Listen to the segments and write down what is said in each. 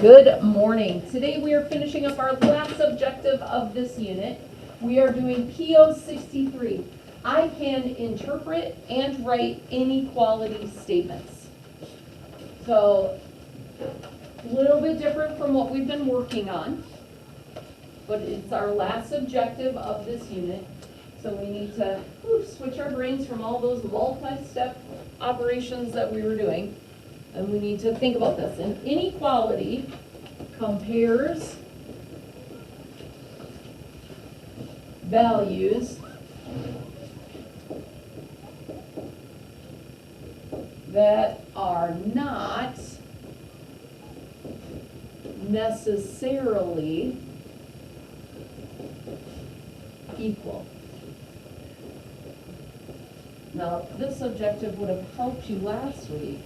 Good morning. Today we are finishing up our last objective of this unit. We are doing PO63. I can interpret and write inequality statements. So, a little bit different from what we've been working on, but it's our last objective of this unit. So we need to switch our brains from all those multi-step operations that we were doing. And we need to think about this. An inequality compares values that are not necessarily equal. Now, this objective would have helped you last week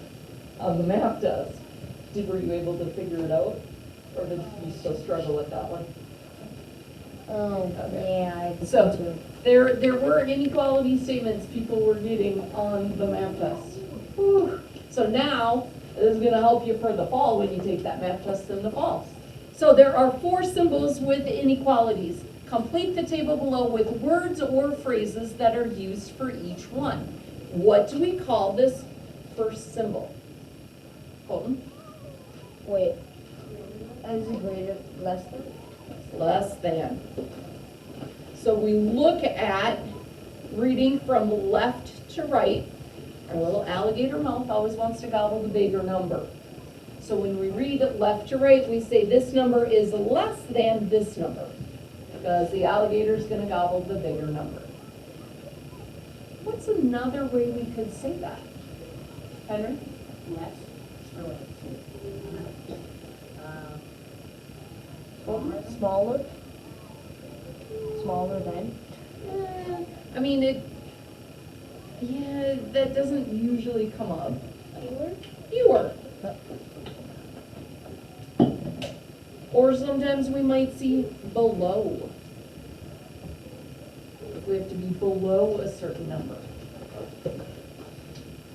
on the math test. Were you able to figure it out? Or did you still struggle with that one? Yeah. So, there were inequality statements people were getting on the math test. Whew. So now, this is gonna help you for the fall when you take that math test in the fall. So there are 4 symbols with inequalities. Complete the table below with words or phrases that are used for each one. What do we call this first symbol? Colton? Wait. Is it greater, less than? Less than. So we look at reading from left to right. Our little alligator mouth always wants to gobble the bigger number. So when we read left to right, we say this number is less than this number, because the alligator is going to gobble the bigger number. What's another way we could say that? Henry? Less or less? Smaller? Smaller than? I mean, yeah, that doesn't usually come up. Fewer. Or sometimes we might see below. If we have to be below a certain number.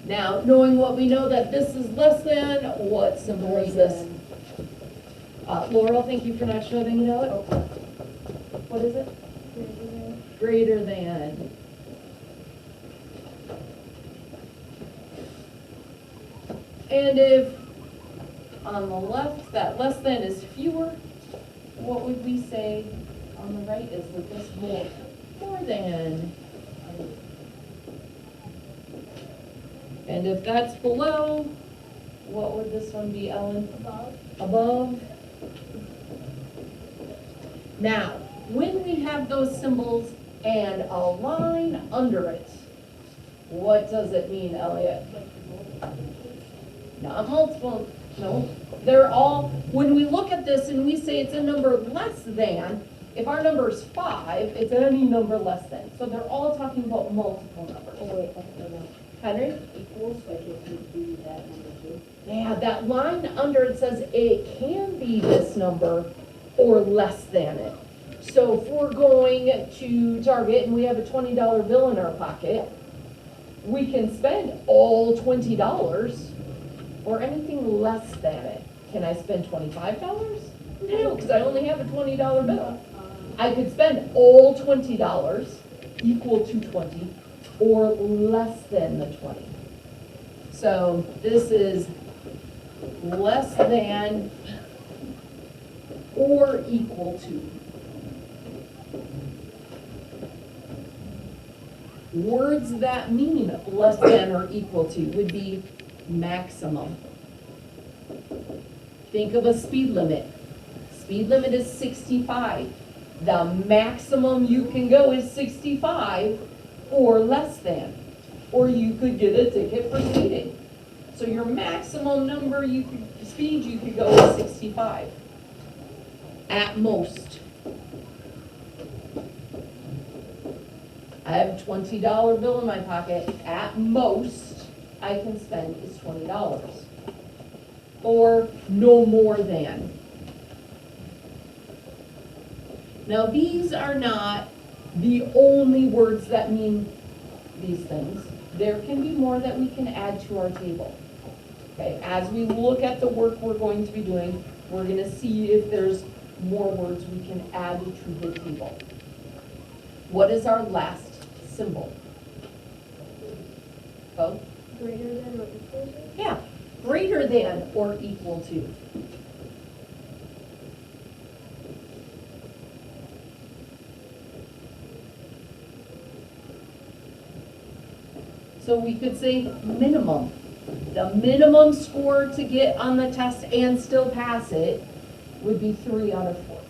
Now, knowing what we know that this is less than, what symbol is this? Laurel, thank you for not shouting it out. What is it? Greater than. And if on the left that less than is fewer, what would we say on the right is that this more than? And if that's below, what would this one be, Ellen? Above. Above. Now, when we have those symbols and a line under it, what does it mean, Elliot? Not multiple, no. They're all, when we look at this and we say it's a number less than, if our number is 5, it's any number less than. So they're all talking about multiple numbers. Oh, wait, I don't know. Henry? Equals, like it would be that number too. Yeah, that line under it says it can be this number or less than it. So if we're going to Target and we have a $20 bill in our pocket, we can spend all $20 or anything less than it. Can I spend $25? No, because I only have a $20 bill. I could spend all $20 equal to 20 or less than the 20. So this is less than or equal to. Words that mean less than or equal to would be maximum. Think of a speed limit. Speed limit is 65. The maximum you can go is 65 or less than. Or you could get a ticket for speeding. So your maximum number speed you could go is 65. At most. I have a $20 bill in my pocket. At most, I can spend is $20. Or no more than. Now, these are not the only words that mean these things. There can be more that we can add to our table. Okay, as we look at the work we're going to be doing, we're gonna see if there's more words we can add to the table. What is our last symbol? Oh, Greater than or equal to? yeah, greater than or equal to. So we could say minimum. The minimum score to get on the test and still pass it would be 3 out of 4.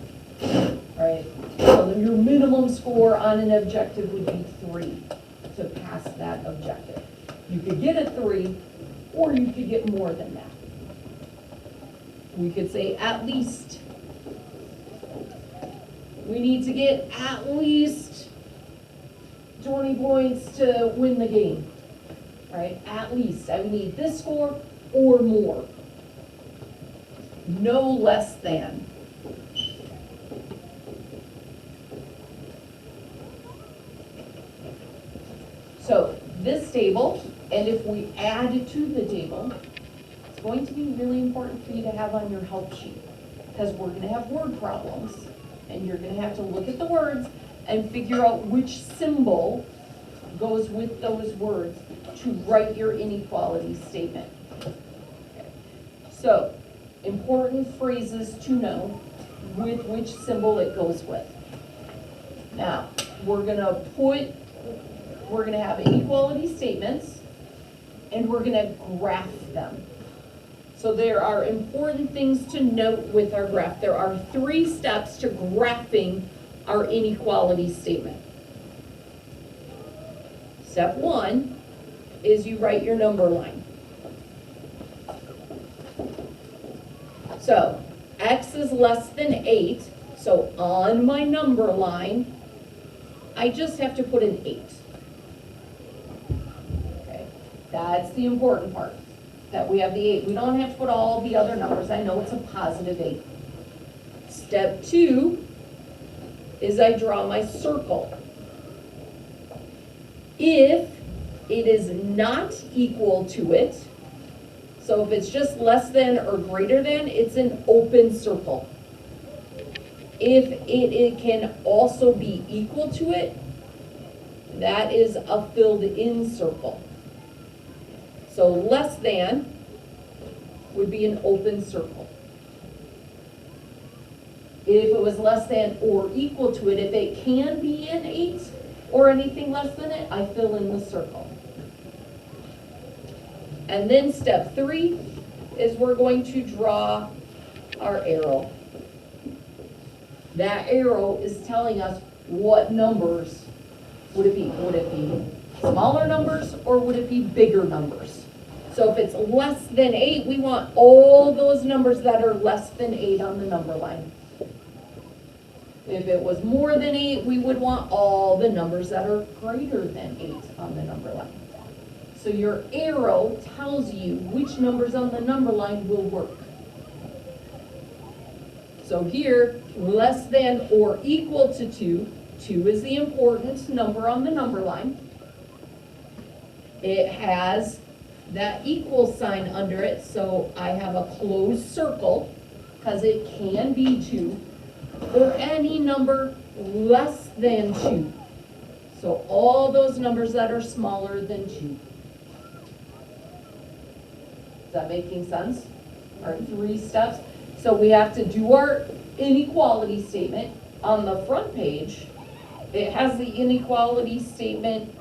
Right? So your minimum score on an objective would be 3 to pass that objective. You could get a 3, or you could get more than that. We could say at least. We need to get at least 20 points to win the game. Right? At least. I need this score or more. No less than. So this table, and if we add to the table, it's going to be really important for you to have on your help sheet, because we're going to have word problems, and you're going to have to look at the words and figure out which symbol goes with those words to write your inequality statement. Okay. So, important phrases to know with which symbol it goes with. Now, we're gonna have inequality statements, and we're gonna graph them. So there are important things to note with our graph. There are 3 steps to graphing our inequality statement. Step 1 is you write your number line. So, x is less than 8, so on my number line, I just have to put an 8. Okay, that's the important part, that we have the 8. We don't have to put all the other numbers. I know it's a positive 8. Step 2 is I draw my circle. If it is not equal to it, so if it's just less than or greater than, it's an open circle. If it can also be equal to it, that is a filled in circle. So less than would be an open circle. If it was less than or equal to it, if it can be an 8 or anything less than it, I fill in the circle. And then step 3 is we're going to draw our arrow. That arrow is telling us what numbers would it be. Would it be smaller numbers or would it be bigger numbers? So if it's less than 8, we want all those numbers that are less than 8 on the number line. If it was more than 8, we would want all the numbers that are greater than 8 on the number line. So your arrow tells you which numbers on the number line will work. So here, less than or equal to 2. 2 is the important number on the number line. It has that equal sign under it, so I have a closed circle, because it can be 2, or any number less than 2. So all those numbers that are smaller than 2. Is that making sense? Our 3 steps. So we have to do our inequality statement. On the front page, it has the inequality statement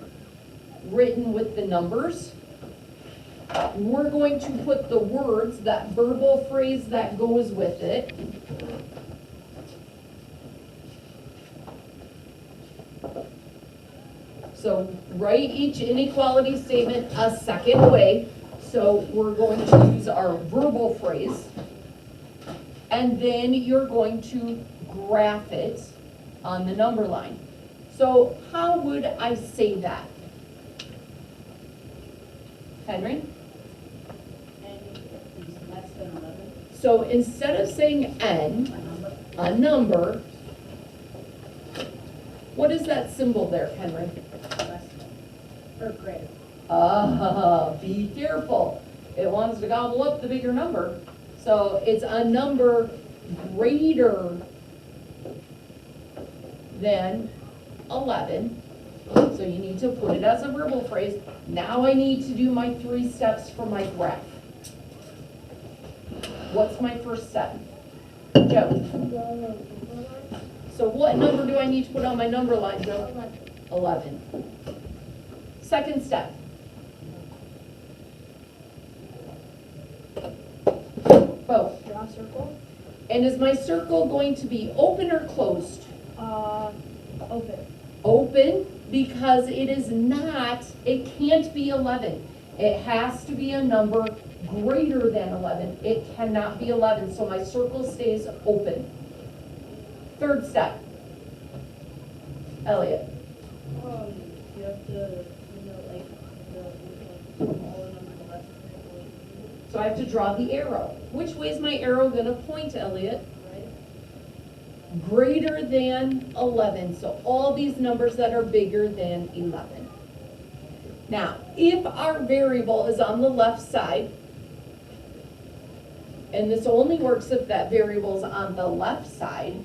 written with the numbers. We're going to put the words, that verbal phrase that goes with it. So write each inequality statement a second way. So we're going to use our verbal phrase, and then you're going to graph it on the number line. So how would I say that? Henry? And is less than 11, So instead of saying n, a number, what is that symbol there, Henry? less than, or greater. Be careful. It wants to gobble up the bigger number. So it's a number greater than 11. So you need to put it as a verbal phrase. Now I need to do my 3 steps for my graph. What's my first step? Joe. So what number do I need to put on my number line, Joe? 11. Second step. Bo. Draw a circle. And is my circle going to be open or closed? Open. Open, because it is not, it can't be 11. It has to be a number greater than 11. It cannot be 11, so my circle stays open. Third step. Elliot. You have to, like, all the numbers on the left, So I have to draw the arrow. Which way is my arrow gonna point, Elliot? right? Greater than 11, so all these numbers that are bigger than 11. Now, if our variable is on the left side, and this only works if that variable is on the left side,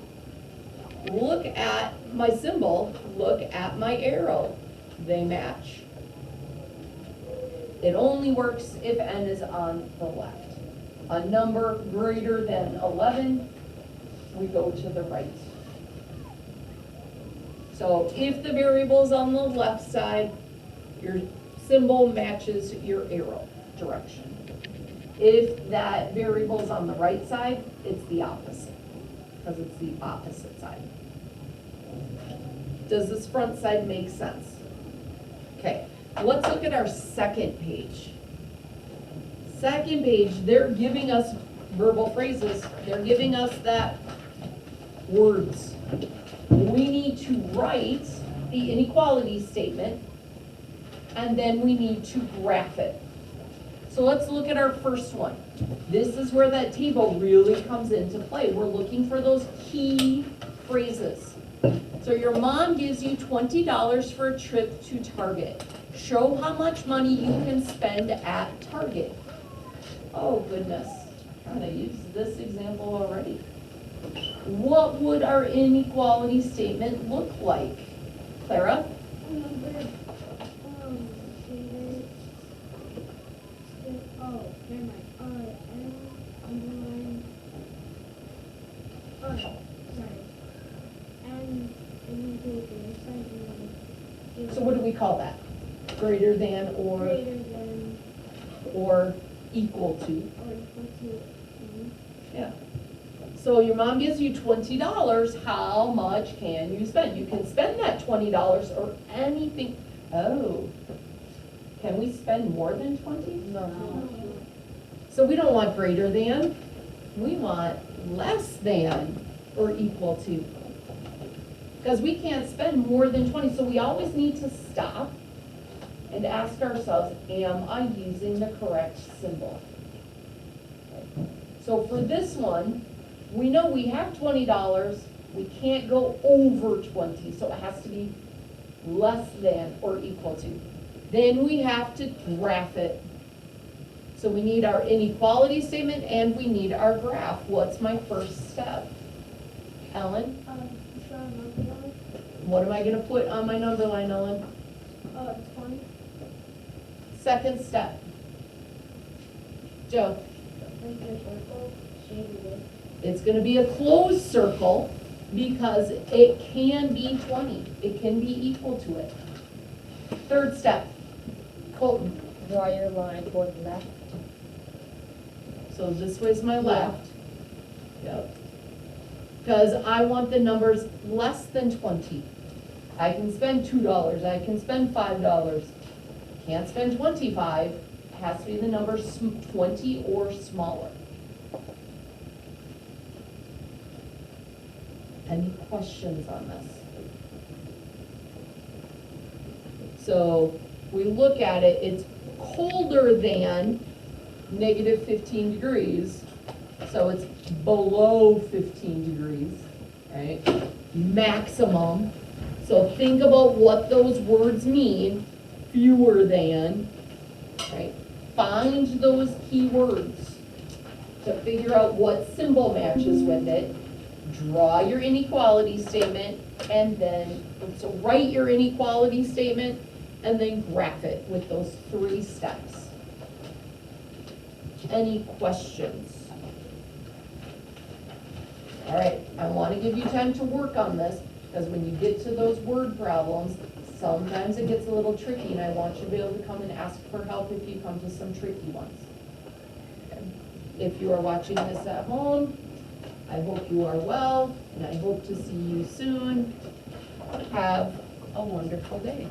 look at my symbol, look at my arrow. They match. It only works if n is on the left. A number greater than 11, we go to the right. So if the variable is on the left side, your symbol matches your arrow direction. If that variable is on the right side, it's the opposite, because it's the opposite side. Does this front side make sense? Okay, let's look at our second page. Second page, they're giving us verbal phrases. They're giving us that words. We need to write the inequality statement, and then we need to graph it. So let's look at our first one. This is where that table really comes into play. We're looking for those key phrases. So your mom gives you $20 for a trip to Target. Show how much money you can spend at Target. Oh goodness, I'm trying to use this example already. What would our inequality statement look like? Clara? So what do we call that? Greater than or equal to? Yeah. So your mom gives you $20, how much can you spend? You can spend that $20 or anything. Oh, can we spend more than 20? No. So we don't want greater than, we want less than or equal to. Because we can't spend more than 20, so we always need to stop and ask ourselves, am I using the correct symbol? So for this one, we know we have $20, we can't go over 20, so it has to be less than or equal to. Then we have to graph it. So we need our inequality statement and we need our graph. What's my first step? Ellen? What am I gonna put on my number line, Ellen? 20. Second step. Joe? It's gonna be a closed circle because it can be 20. It can be equal to it. Third step. Colton? Draw your line toward the left. So this way's my left. Yep. Because I want the numbers less than 20. I can spend $2, I can spend $5. Can't spend 25, it has to be the number 20 or smaller. Any questions on this? So we look at it, it's colder than negative 15 degrees, so it's below 15 degrees, right? Maximum. So think about what those words mean. Fewer than, right? find those keywords, to figure out what symbol matches with it, draw your inequality statement, and then, so write your inequality statement, and then graph it with those 3 steps. Any questions? All right, I want to give you time to work on this, because when you get to those word problems, sometimes it gets a little tricky, and I want you to be able to come and ask for help if you come to some tricky ones. If you are watching this at home, I hope you are well, and I hope to see you soon. Have a wonderful day.